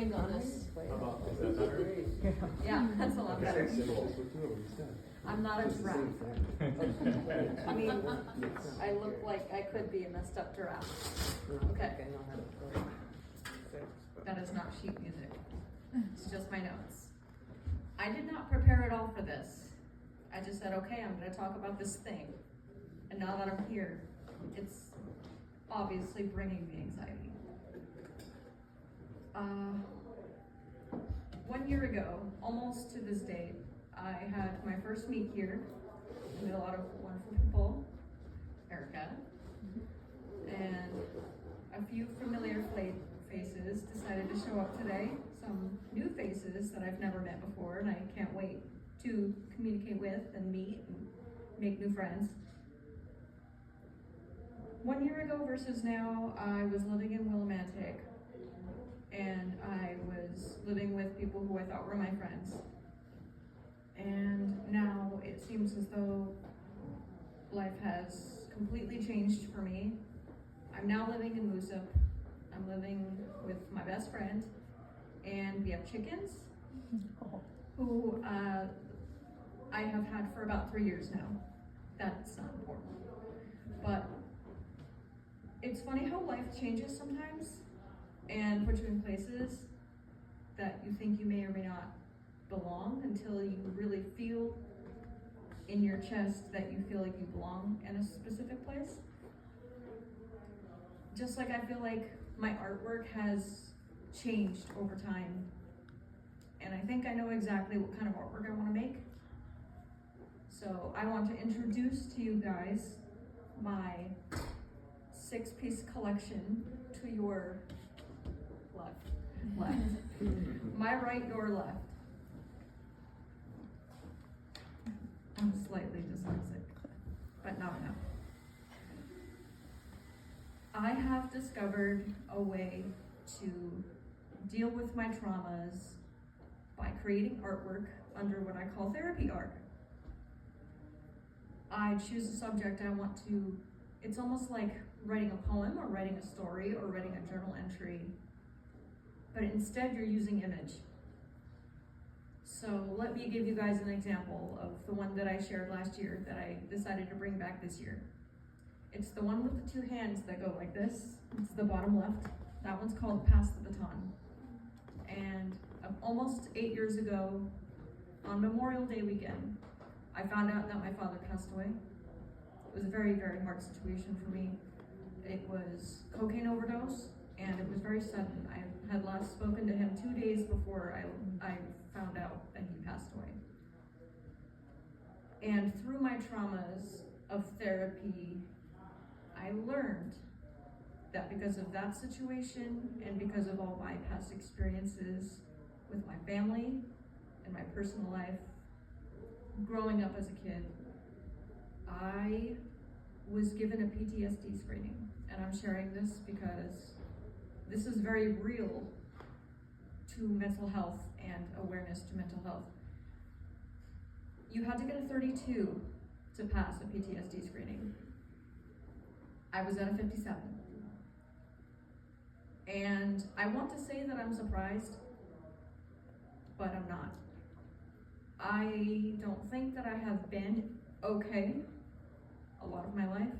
swimming on this. How about, is that better? Yeah, that's a lot better. I'm not a giraffe. I mean, I look like I could be a messed up giraffe. Okay. That is not sheet music. It's just my notes. I did not prepare at all for this. I just said, okay, I'm gonna talk about this thing. And now that I'm here, it's obviously bringing me anxiety. 1 year ago, almost to this date, I had my first meet here. I met a lot of wonderful people, Erica, and a few familiar faces decided to show up today. Some new faces that I've never met before, and I can't wait to communicate with and meet and make new friends. 1 year ago versus now, I was living in Willimantic, and I was living with people who I thought were my friends. And now it seems as though life has completely changed for me. I'm now living in Moosup. I'm living with my best friend, and we have chickens who I have had for about 3 years now. That's not important. But it's funny how life changes sometimes and puts you in places that you think you may or may not belong until you really feel in your chest that you feel like you belong in a specific place. Just like I feel like my artwork has changed over time, and I think I know exactly what kind of artwork I want to make. So I want to introduce to you guys my 6-piece collection to your left. My right, your left. I'm slightly dyslexic, but not enough. I have discovered a way to deal with my traumas by creating artwork under what I call therapy art. I choose a subject I want to, it's almost like writing a poem or writing a story or writing a journal entry, but instead you're using image. So let me give you guys an example of the one that I shared last year that I decided to bring back this year. It's the one with the 2 hands that go like this. It's the bottom left. That one's called Pass the Baton. And almost 8 years ago, on Memorial Day weekend, I found out that my father passed away. It was a very, very hard situation for me. It was cocaine overdose, and it was very sudden. I had last spoken to him 2 days before I found out that he passed away. And through my traumas of therapy, I learned that because of that situation and because of all my past experiences with my family and my personal life, growing up as a kid, I was given a PTSD screening. And I'm sharing this because this is very real to mental health and awareness to mental health. You had to get a 32 to pass a PTSD screening. I was at a 57. And I want to say that I'm surprised, but I'm not. I don't think that I have been okay a lot of my life.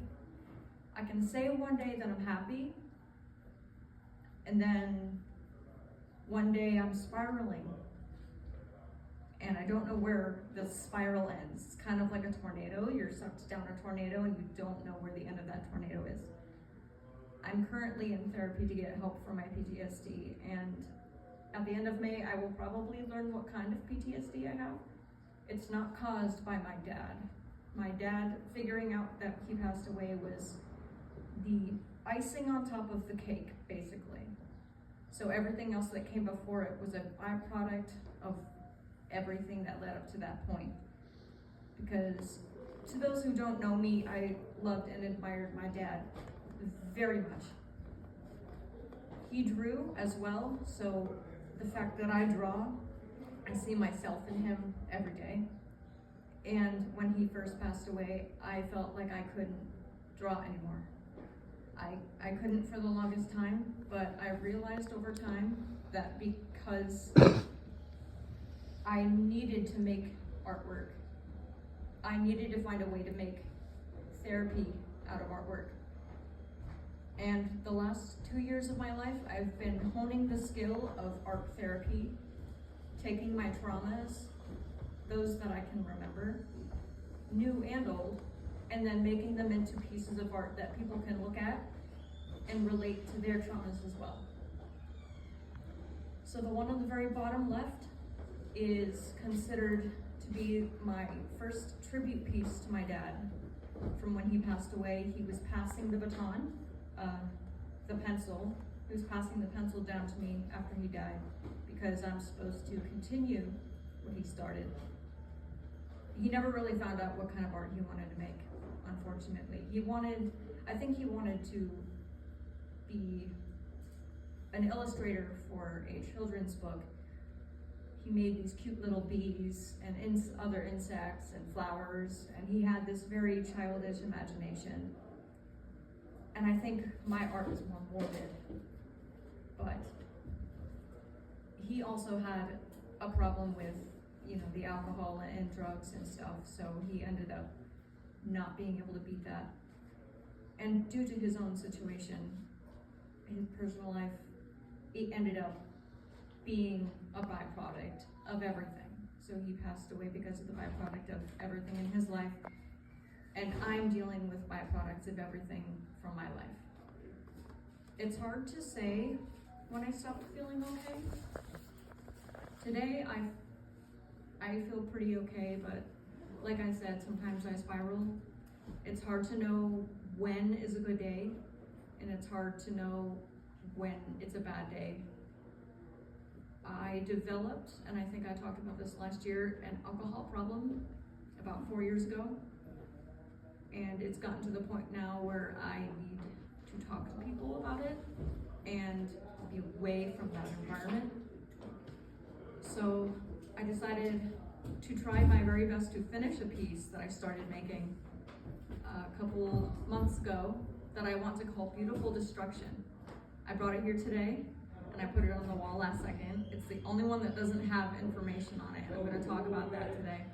I can say one day that I'm happy, and then one day I'm spiraling, and I don't know where the spiral ends. It's kind of like a tornado. You're sucked down a tornado and you don't know where the end of that tornado is. I'm currently in therapy to get help for my PTSD, and at the end of May, I will probably learn what kind of PTSD I have. It's not caused by my dad. My dad figuring out that he passed away was the icing on top of the cake, basically. So everything else that came before it was a byproduct of everything that led up to that point. Because to those who don't know me, I loved and admired my dad very much. He drew as well, so the fact that I draw, I see myself in him every day. And when he first passed away, I felt like I couldn't draw anymore. I couldn't for the longest time, but I realized over time that because I needed to make artwork, I needed to find a way to make therapy out of artwork. And the last 2 years of my life, I've been honing the skill of art therapy, taking my traumas, those that I can remember, new and old, and then making them into pieces of art that people can look at and relate to their traumas as well. So the one on the very bottom left is considered to be my first tribute piece to my dad. From when he passed away, he was passing the baton, the pencil. He was passing the pencil down to me after he died because I'm supposed to continue what he started. He never really found out what kind of art he wanted to make, unfortunately. I think he wanted to be an illustrator for a children's book. He made these cute little bees and other insects and flowers, and he had this very childish imagination. And I think my art is more morbid, but he also had a problem with, the alcohol and drugs and stuff, so he ended up not being able to beat that. And due to his own situation, his personal life, it ended up being a byproduct of everything. So he passed away because of the byproduct of everything in his life. And I'm dealing with byproducts of everything from my life. It's hard to say when I stopped feeling okay. Today, I feel pretty okay, but like I said, sometimes I spiral. It's hard to know when is a good day, and it's hard to know when it's a bad day. I developed, and I think I talked about this last year, an alcohol problem about 4 years ago. And it's gotten to the point now where I need to talk to people about it and be away from that environment. So I decided to try my very best to finish a piece that I started making a couple months ago that I want to call Beautiful Destruction. I brought it here today and I put it on the wall last second. It's the only one that doesn't have information on it, and I'm going to talk about that today.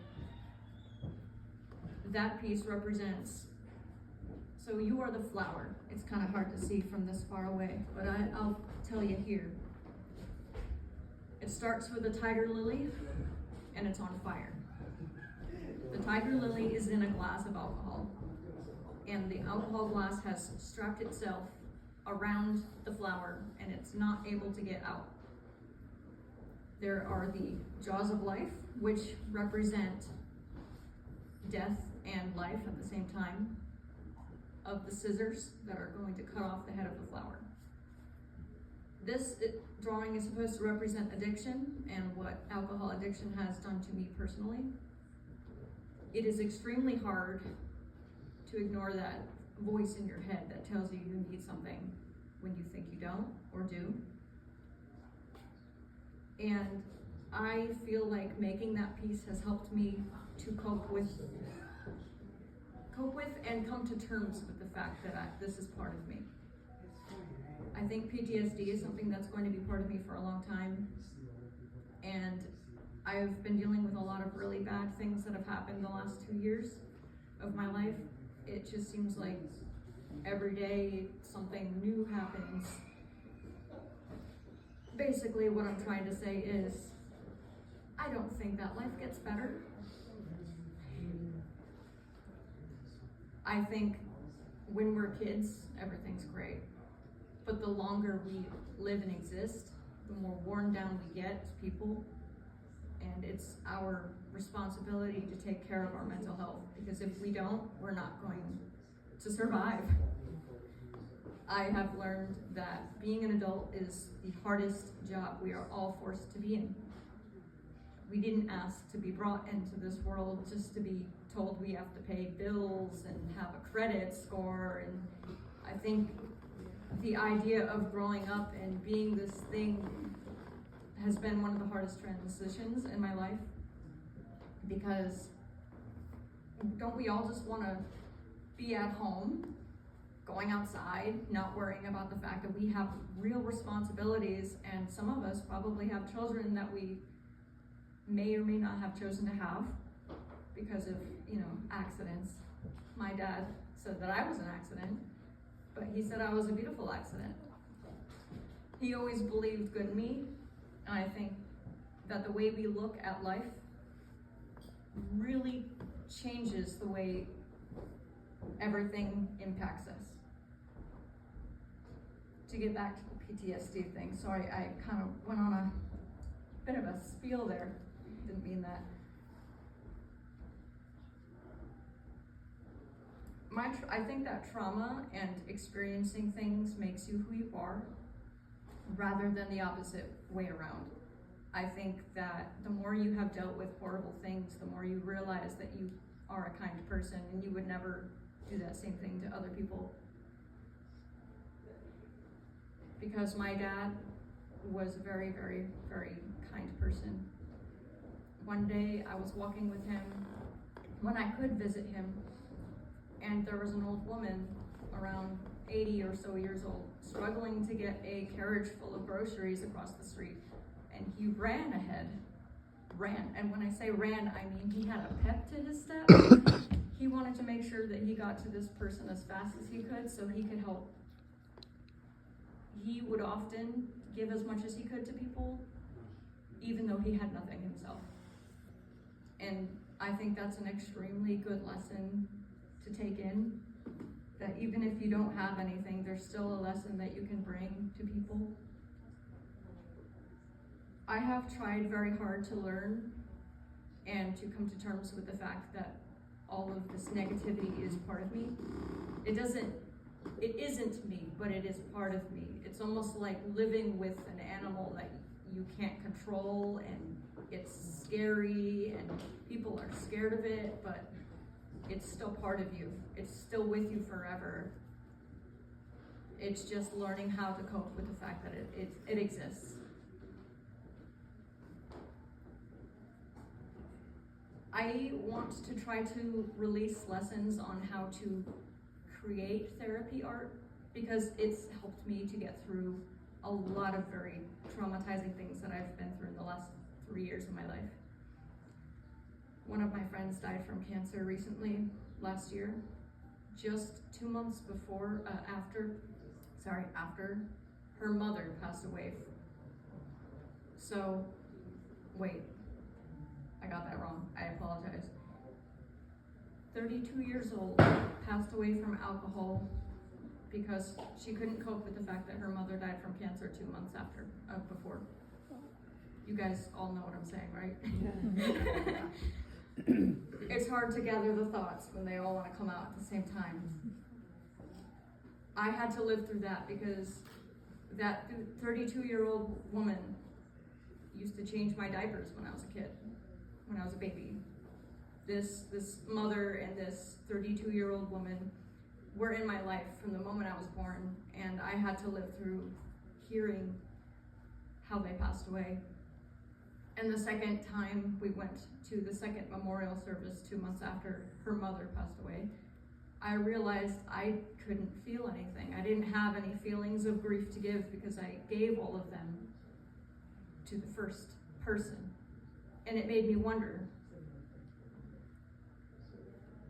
That piece represents, so you are the flower. It's kind of hard to see from this far away, but I'll tell you here. It starts with a tiger lily, and it's on fire. The tiger lily is in a glass of alcohol, and the alcohol glass has strapped itself around the flower, and it's not able to get out. There are the jaws of life, which represent death and life at the same time, of the scissors that are going to cut off the head of the flower. This drawing is supposed to represent addiction and what alcohol addiction has done to me personally. It is extremely hard to ignore that voice in your head that tells you you need something when you think you don't or do. And I feel like making that piece has helped me to cope with and come to terms with the fact that this is part of me. I think PTSD is something that's going to be part of me for a long time, and I've been dealing with a lot of really bad things that have happened the last 2 years of my life. It just seems like every day something new happens. Basically, what I'm trying to say is, I don't think that life gets better. I think when we're kids, everything's great. But the longer we live and exist, the more worn down we get as people. And it's our responsibility to take care of our mental health, because if we don't, we're not going to survive. I have learned that being an adult is the hardest job we are all forced to be in. We didn't ask to be brought into this world just to be told we have to pay bills and have a credit score. And I think the idea of growing up and being this thing has been one of the hardest transitions in my life, because don't we all just want to be at home going outside, not worrying about the fact that we have real responsibilities, and some of us probably have children that we may or may not have chosen to have because of, accidents. My dad said that I was an accident, but he said I was a beautiful accident. He always believed good in me, and I think that the way we look at life really changes the way everything impacts us. To get back to the PTSD thing, so I kind of went on a bit of a spiel there. Didn't mean that. I think that trauma and experiencing things makes you who you are, rather than the opposite way around. I think that the more you have dealt with horrible things, the more you realize that you are a kind person and you would never do that same thing to other people. Because my dad was a very, very, very kind person. One day I was walking with him when I could visit him, and there was an old woman around 80 or so years old struggling to get a carriage full of groceries across the street. And he ran ahead, and when I say ran, I mean he had a pep to his step. He wanted to make sure that he got to this person as fast as he could so he could help. He would often give as much as he could to people, even though he had nothing himself. And I think that's an extremely good lesson to take in, that even if you don't have anything, there's still a lesson that you can bring to people. I have tried very hard to learn and to come to terms with the fact that all of this negativity is part of me. It isn't me, but it is part of me. It's almost like living with an animal that you can't control, and it's scary and people are scared of it, but it's still part of you. It's still with you forever. It's just learning how to cope with the fact that it exists. I want to try to release lessons on how to create therapy art, because it's helped me to get through a lot of very traumatizing things that I've been through in the last 3 years of my life. One of my friends died from cancer recently, last year, just 2 months after her mother passed away. So, wait, I got that wrong, I apologize. 32 years old, passed away from alcohol because she couldn't cope with the fact that her mother died from cancer 2 months before. You guys all know what I'm saying, right? Yeah. It's hard to gather the thoughts when they all want to come out at the same time. I had to live through that because that 32-year-old woman used to change my diapers when I was a kid, when I was a baby. This mother and this 32-year-old woman were in my life from the moment I was born, and I had to live through hearing how they passed away. And the second time we went to the second memorial service 2 months after her mother passed away, I realized I couldn't feel anything. I didn't have any feelings of grief to give because I gave all of them to the first person. And it made me wonder,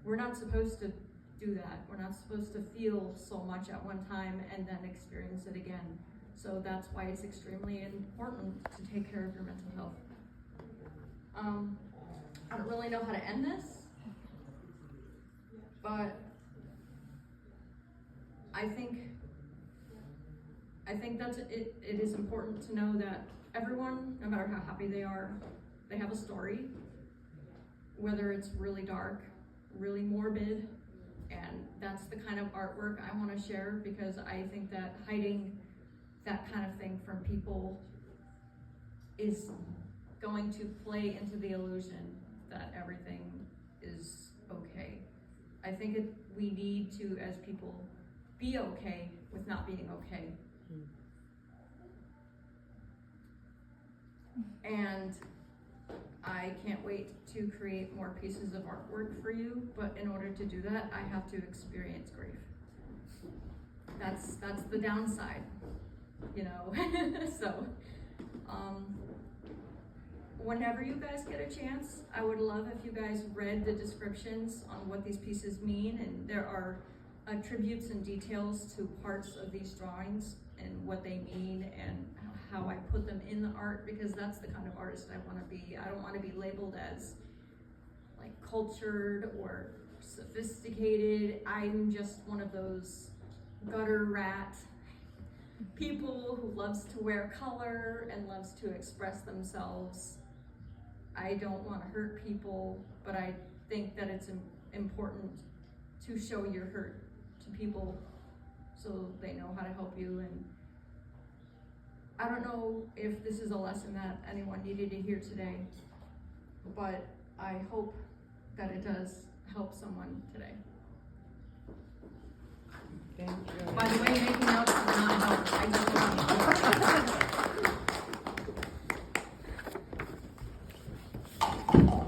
we're not supposed to do that. We're not supposed to feel so much at one time and then experience it again. So that's why it's extremely important to take care of your mental health. I don't really know how to end this, but I think that's it. It is important to know that everyone, no matter how happy they are, they have a story, whether it's really dark, really morbid, and that's the kind of artwork I want to share, because I think that hiding that kind of thing from people is going to play into the illusion that everything is okay. I think we need to, as people, be okay with not being okay. And I can't wait to create more pieces of artwork for you, but in order to do that, I have to experience grief. That's the downside, you know. So, whenever you guys get a chance, I would love if you guys read the descriptions on what these pieces mean, and there are attributes and details to parts of these drawings and what they mean and how I put them in the art, because that's the kind of artist I want to be. I don't want to be labeled as like cultured or sophisticated. I'm just one of those gutter rat people who loves to wear color and loves to express themselves. I don't want to hurt people, but I think that it's important to show your hurt to people so they know how to help you. And I don't know if this is a lesson that anyone needed to hear today, but I hope that it does help someone today. Thank you. By the way, making notes does not help. I just want to